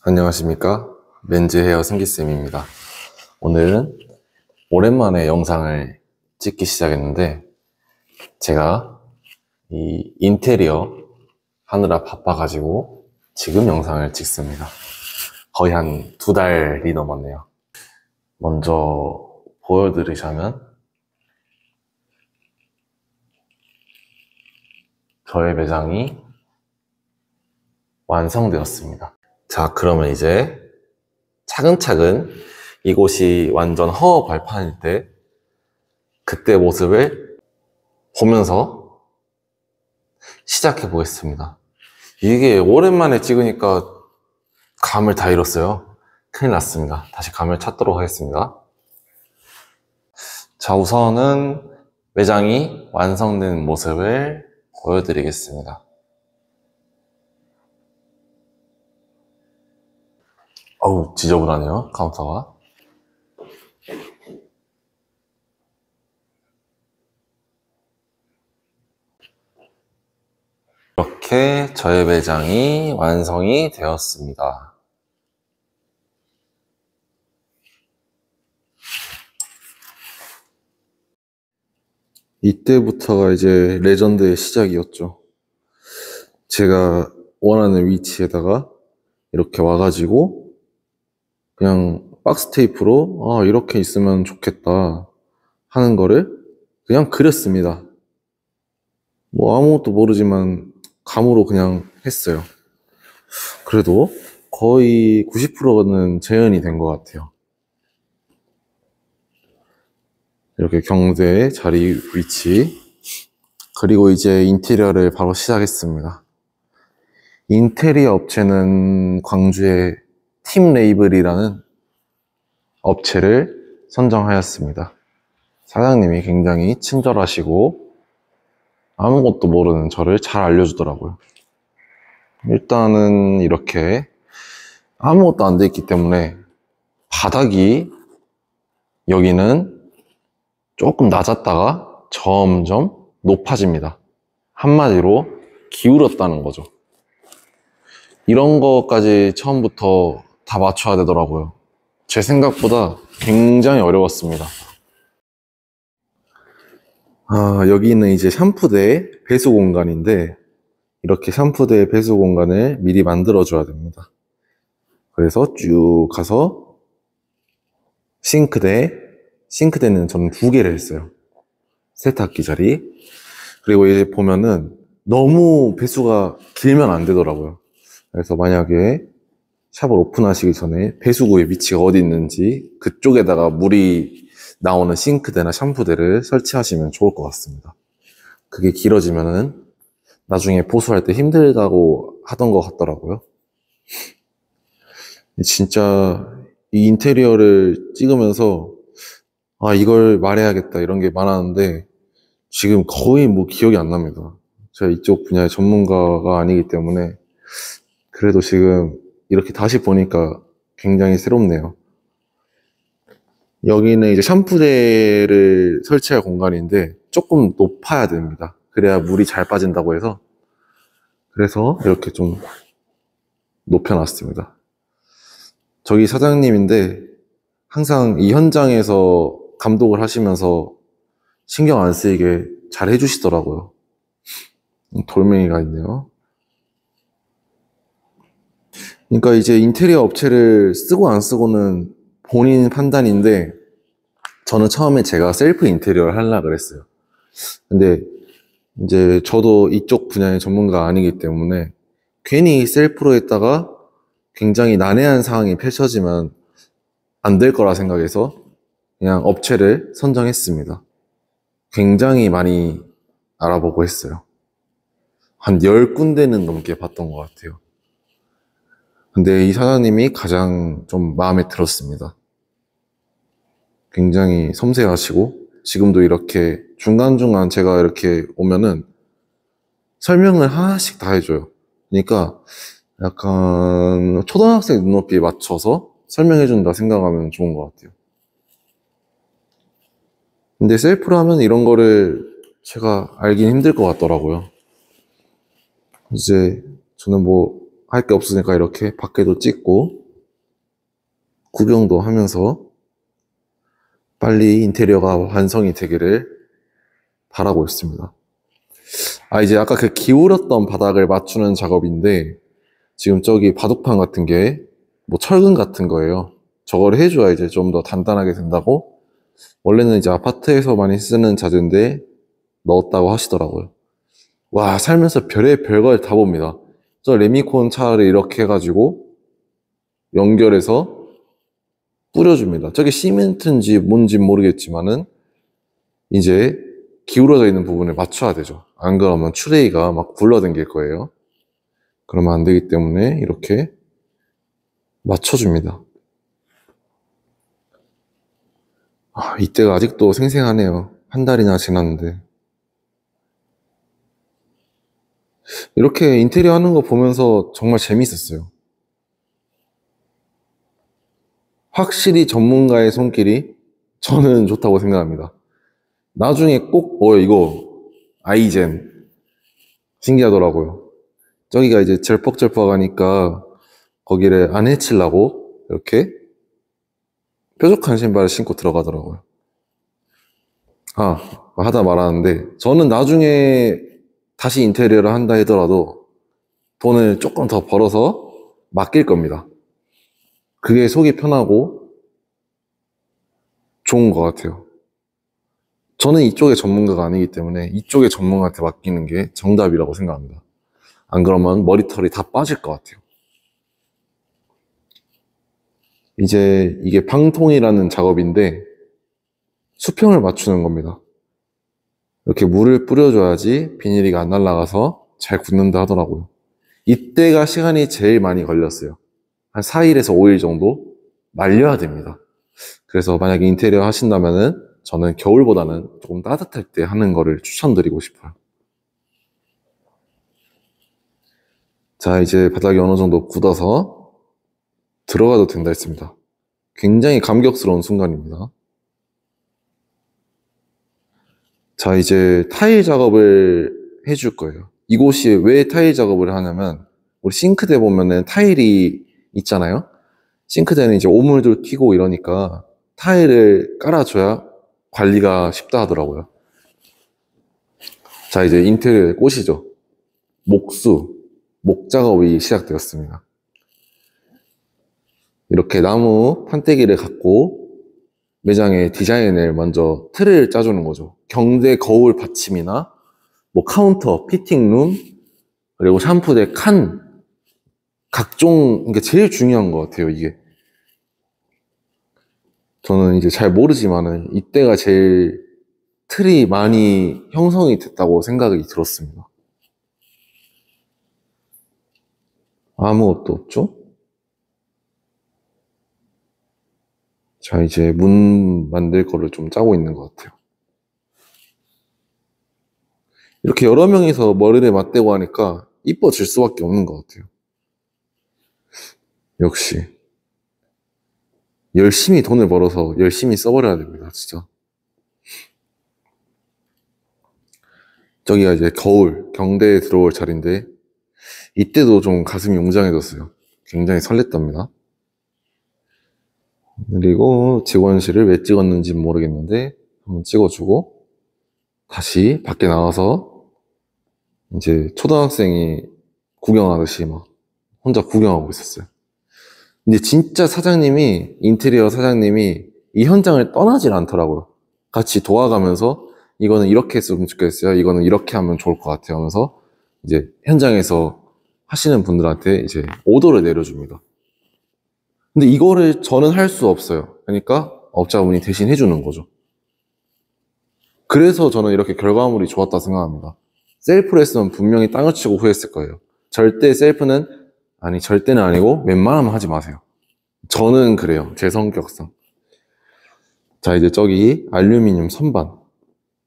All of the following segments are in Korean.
안녕하십니까? 맨즈 헤어 승기쌤입니다. 오늘은 오랜만에 영상을 찍기 시작했는데 제가 이 인테리어 하느라 바빠가지고 지금 영상을 찍습니다. 거의 한 2달이 넘었네요. 먼저 보여드리자면 저의 매장이 완성되었습니다. 자, 그러면 이제 차근차근 이곳이 완전 허허 발판일 때 그때 모습을 보면서 시작해 보겠습니다. 이게 오랜만에 찍으니까 감을 다 잃었어요. 큰일 났습니다. 다시 감을 찾도록 하겠습니다. 자, 우선은 매장이 완성된 모습을 보여드리겠습니다. 어우, 지저분하네요, 카운터가. 이렇게 저의 매장이 완성이 되었습니다. 이때부터가 이제 레전드의 시작이었죠. 제가 원하는 위치에다가 이렇게 와가지고 그냥 박스 테이프로 이렇게 있으면 좋겠다 하는 거를 그냥 그렸습니다. 뭐 아무것도 모르지만 감으로 그냥 했어요. 그래도 거의 90%는 재현이 된 것 같아요. 이렇게 경대 자리 위치, 그리고 이제 인테리어를 바로 시작했습니다. 인테리어 업체는 광주의 팀 레이블이라는 업체를 선정하였습니다. 사장님이 굉장히 친절하시고 아무것도 모르는 저를 잘 알려주더라고요. 일단은 이렇게 아무것도 안 돼 있기 때문에 바닥이 여기는 조금 낮았다가 점점 높아집니다. 한마디로 기울었다는 거죠. 이런 것까지 처음부터 다 맞춰야 되더라고요. 제 생각보다 굉장히 어려웠습니다. 여기는 이제 샴푸대 배수 공간인데 이렇게 샴푸대 배수 공간을 미리 만들어 줘야 됩니다. 그래서 쭉 가서 싱크대는 저는 2개를 했어요. 세탁기 자리. 그리고 이제 보면은 너무 배수가 길면 안 되더라고요. 그래서 만약에 샵을 오픈하시기 전에 배수구의 위치가 어디 있는지 그쪽에다가 물이 나오는 싱크대나 샴푸대를 설치하시면 좋을 것 같습니다. 그게 길어지면은 나중에 보수할 때 힘들다고 하던 것 같더라고요. 진짜 이 인테리어를 찍으면서 이걸 말해야겠다 이런 게 많았는데 지금 거의 뭐 기억이 안 납니다. 제가 이쪽 분야의 전문가가 아니기 때문에 그래도 지금 이렇게 다시 보니까 굉장히 새롭네요. 여기는 이제 샴푸대를 설치할 공간인데 조금 높아야 됩니다. 그래야 물이 잘 빠진다고 해서 그래서 이렇게 좀 높여놨습니다. 저기 사장님인데 항상 이 현장에서 감독을 하시면서 신경 안 쓰이게 잘 해주시더라고요. 돌멩이가 있네요. 그러니까 이제 인테리어 업체를 쓰고 안 쓰고는 본인 판단인데 저는 처음에 제가 셀프 인테리어를 하려고 그랬어요. 근데 이제 저도 이쪽 분야의 전문가가 아니기 때문에 괜히 셀프로 했다가 굉장히 난해한 상황이 펼쳐지면 안 될 거라 생각해서 그냥 업체를 선정했습니다. 굉장히 많이 알아보고 했어요. 한 10군데는 넘게 봤던 것 같아요. 근데 이 사장님이 가장 좀 마음에 들었습니다. 굉장히 섬세하시고 지금도 이렇게 중간중간 제가 이렇게 오면은 설명을 하나씩 다 해줘요. 그러니까 약간 초등학생 눈높이에 맞춰서 설명해준다 생각하면 좋은 것 같아요. 근데 셀프로 하면 이런 거를 제가 알긴 힘들 것 같더라고요. 이제 저는 뭐 할 게 없으니까 이렇게 밖에도 찍고 구경도 하면서 빨리 인테리어가 완성이 되기를 바라고 있습니다. 이제 아까 그 기울었던 바닥을 맞추는 작업인데 지금 저기 바둑판 같은 게 뭐 철근 같은 거예요. 저걸 해줘야 이제 좀 더 단단하게 된다고 원래는 이제 아파트에서 많이 쓰는 자재인데 넣었다고 하시더라고요. 와, 살면서 별의 별걸 다 봅니다. 저 레미콘 차를 이렇게 해가지고 연결해서 뿌려줍니다. 저게 시멘트인지 뭔지 모르겠지만은 이제 기울어져 있는 부분을 맞춰야 되죠. 안 그러면 추레이가 막 굴러댕길 거예요. 그러면 안 되기 때문에 이렇게 맞춰줍니다. 이때가 아직도 생생하네요. 한 달이나 지났는데. 이렇게 인테리어 하는 거 보면서 정말 재밌었어요. 확실히 전문가의 손길이 저는 좋다고 생각합니다. 나중에 꼭, 이거, 아이젠. 신기하더라고요. 저기가 이제 절퍽절퍽 하니까 거기를 안 해치려고 이렇게 뾰족한 신발을 신고 들어가더라고요. 하다 말았는데, 저는 나중에 다시 인테리어를 한다 하더라도 돈을 조금 더 벌어서 맡길 겁니다. 그게 속이 편하고 좋은 것 같아요. 저는 이쪽의 전문가가 아니기 때문에 이쪽의 전문가한테 맡기는 게 정답이라고 생각합니다. 안 그러면 머리털이 다 빠질 것 같아요. 이제 이게 방통이라는 작업인데 수평을 맞추는 겁니다. 이렇게 물을 뿌려줘야지 비닐이 안 날아가서 잘 굳는다 하더라고요. 이때가 시간이 제일 많이 걸렸어요. 한 4일에서 5일 정도 말려야 됩니다. 그래서 만약에 인테리어 하신다면은 저는 겨울보다는 조금 따뜻할 때 하는 거를 추천드리고 싶어요. 자, 이제 바닥이 어느 정도 굳어서 들어가도 된다 했습니다. 굉장히 감격스러운 순간입니다. 자, 이제 타일 작업을 해줄 거예요. 이곳이 왜 타일 작업을 하냐면 우리 싱크대 보면은 타일이 있잖아요. 싱크대는 이제 오물도 튀고 이러니까 타일을 깔아줘야 관리가 쉽다 하더라고요. 자, 이제 인테리어의 꽃이죠. 목 작업이 시작되었습니다. 이렇게 나무 판때기를 갖고 매장의 디자인을 먼저 틀을 짜주는 거죠. 경대 거울 받침이나 뭐 카운터, 피팅룸, 그리고 샴푸대 칸, 각종, 이게 제일 중요한 것 같아요, 이게. 저는 이제 잘 모르지만은 이때가 제일 틀이 많이 형성이 됐다고 생각이 들었습니다. 아무것도 없죠? 자, 이제 문 만들 거를 좀 짜고 있는 것 같아요. 이렇게 여러 명이서 머리를 맞대고 하니까 이뻐질 수밖에 없는 것 같아요. 역시. 열심히 돈을 벌어서 열심히 써버려야 됩니다, 진짜. 저기가 이제 거울, 경대에 들어올 자리인데, 이때도 좀 가슴이 웅장해졌어요. 굉장히 설렜답니다. 그리고 직원실을 왜 찍었는지 모르겠는데, 한번 찍어주고, 다시 밖에 나와서, 이제 초등학생이 구경하듯이 막 혼자 구경하고 있었어요. 근데 진짜 사장님이, 인테리어 사장님이 이 현장을 떠나질 않더라고요. 같이 도와가면서 이거는 이렇게 했으면 좋겠어요. 이거는 이렇게 하면 좋을 것 같아요. 하면서 이제 현장에서 하시는 분들한테 이제 오더를 내려줍니다. 근데 이거를 저는 할 수 없어요. 그러니까 업자분이 대신 해주는 거죠. 그래서 저는 이렇게 결과물이 좋았다 생각합니다. 셀프로 했으면 분명히 땅을 치고 후회했을 거예요. 절대는 아니고 웬만하면 하지 마세요. 저는 그래요. 제 성격상. 자, 이제 저기 알루미늄 선반,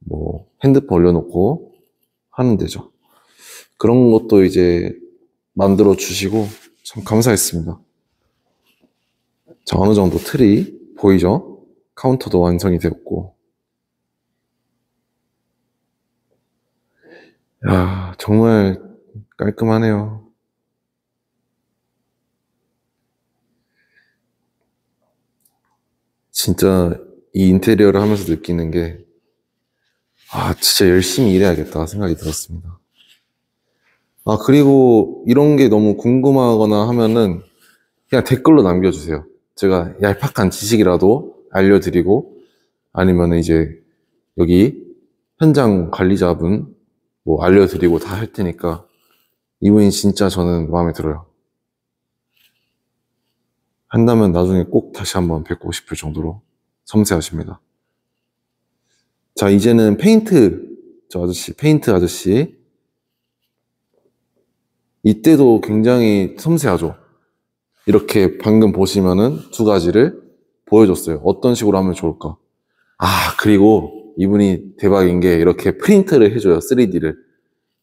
뭐 핸드폰 올려놓고 하는 데죠. 그런 것도 이제 만들어 주시고 참 감사했습니다. 자, 어느 정도 틀이 보이죠? 카운터도 완성이 되었고. 야, 정말 깔끔하네요. 진짜 이 인테리어를 하면서 느끼는 게, 진짜 열심히 일해야겠다 생각이 들었습니다. 그리고 이런 게 너무 궁금하거나 하면은 그냥 댓글로 남겨주세요. 제가 얄팍한 지식이라도 알려드리고, 아니면 이제 여기 현장 관리자분 뭐 알려드리고 다 할 테니까, 이분이 진짜 저는 마음에 들어요. 한다면 나중에 꼭 다시 한번 뵙고 싶을 정도로 섬세하십니다. 자, 이제는 페인트 아저씨. 이때도 굉장히 섬세하죠. 이렇게 방금 보시면은 두 가지를 보여줬어요. 어떤 식으로 하면 좋을까. 그리고 이분이 대박인 게 이렇게 프린트를 해줘요. 3D를.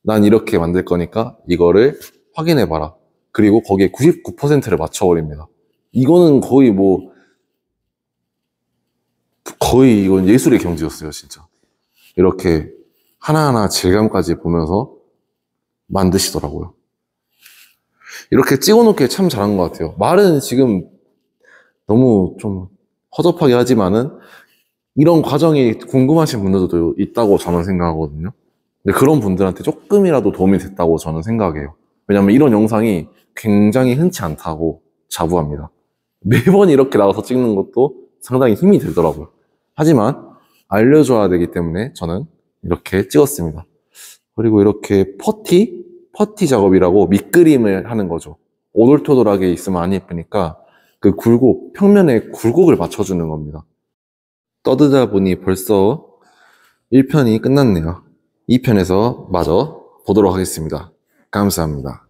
난 이렇게 만들 거니까 이거를 확인해봐라. 그리고 거기에 99%를 맞춰버립니다. 이거는 거의 이건 예술의 경지였어요, 진짜. 이렇게 하나하나 질감까지 보면서 만드시더라고요. 이렇게 찍어놓기에 참 잘한 것 같아요. 말은 지금 너무 좀 허접하게 하지만은 이런 과정이 궁금하신 분들도 있다고 저는 생각하거든요. 근데 그런 분들한테 조금이라도 도움이 됐다고 저는 생각해요. 왜냐면 이런 영상이 굉장히 흔치 않다고 자부합니다. 매번 이렇게 나와서 찍는 것도 상당히 힘이 들더라고요. 하지만 알려줘야 되기 때문에 저는 이렇게 찍었습니다. 그리고 이렇게 퍼티 작업이라고 밑그림을 하는 거죠. 오돌토돌하게 있으면 안 예쁘니까 그 평면에 굴곡을 맞춰주는 겁니다. 떠들다 보니 벌써 1편이 끝났네요. 2편에서 마저 보도록 하겠습니다. 감사합니다.